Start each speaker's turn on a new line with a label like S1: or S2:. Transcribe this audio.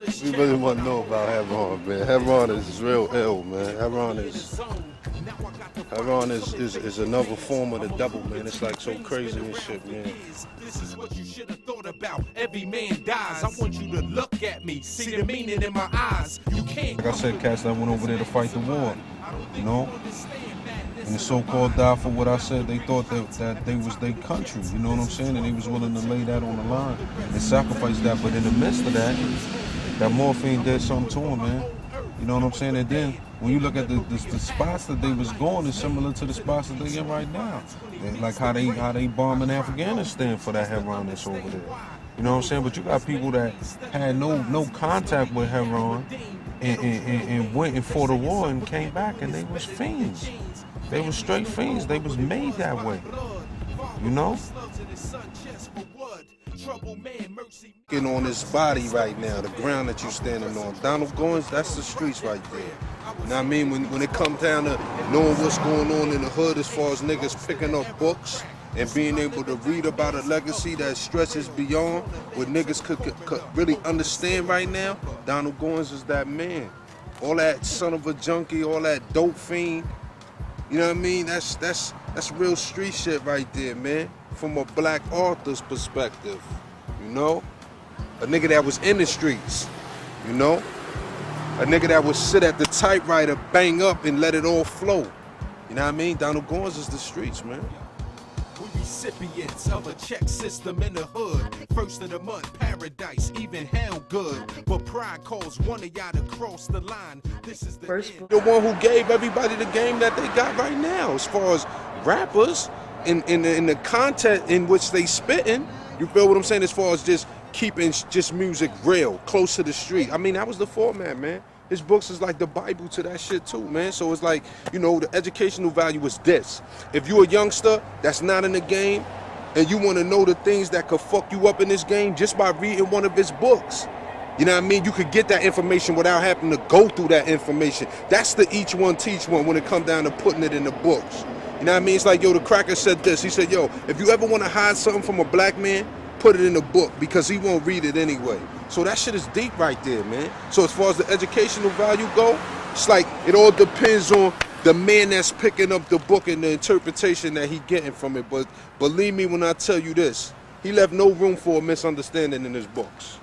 S1: We really want to know about Heron, man. Heron is real ill, man. Heron is another form of the devil, man. It's like so crazy and shit, man.
S2: This is what you should have thought about. Every man dies. I want you to look at me, see the meaning in my eyes. You can't.
S3: Like I said, cats that went over there to fight the war, you know? And the so-called died for what I said. They thought that they was their country, you know what I'm saying? And they was willing to lay that on the line and sacrifice that. But in the midst of that, that morphine did something to them, man. You know what I'm saying? And then when you look at the spots that they was going, it's similar to the spots that they in right now. Like how they bombing Afghanistan for that heroin that's over there. You know what I'm saying? But you got people that had no contact with heroin and went and fought a war and came back and they was fiends. They was straight fiends. They was made that way. You know?
S1: On his body right now, the ground that you're standing on. Donald Goins, that's the streets right there. You know what I mean? When it comes down to knowing what's going on in the hood as far as niggas picking up books and being able to read about a legacy that stretches beyond what niggas could really understand right now, Donald Goins is that man. All that son of a junkie, all that dope fiend, you know what I mean? That's real street shit right there, man. From a black author's perspective, you know? A nigga that was in the streets, you know? A nigga that would sit at the typewriter, bang up, and let it all flow. You know what I mean? Donald Goins is the streets, man.
S2: We recipients of a check system in the hood. First of the month, paradise, even hell good. But pride calls one of y'all to cross the line. This is the end.
S1: The one who gave everybody the game that they got right now, as far as rappers, in the content in which they spitting. You feel what I'm saying? As far as just keeping just music real, close to the street. I mean, that was the format, man. His books is like the Bible to that shit too, man. So it's like, you know, the educational value is this. If you're a youngster that's not in the game and you want to know the things that could fuck you up in this game just by reading one of his books, you know what I mean? You could get that information without having to go through that information. That's the each one teach one when it comes down to putting it in the books. You know what I mean? It's like, yo, the cracker said this. He said, yo, if you ever want to hide something from a black man, put it in a book because he won't read it anyway. So that shit is deep right there, man. So as far as the educational value go, it's like it all depends on the man that's picking up the book and the interpretation that he getting from it. But believe me when I tell you this, he left no room for a misunderstanding in his books.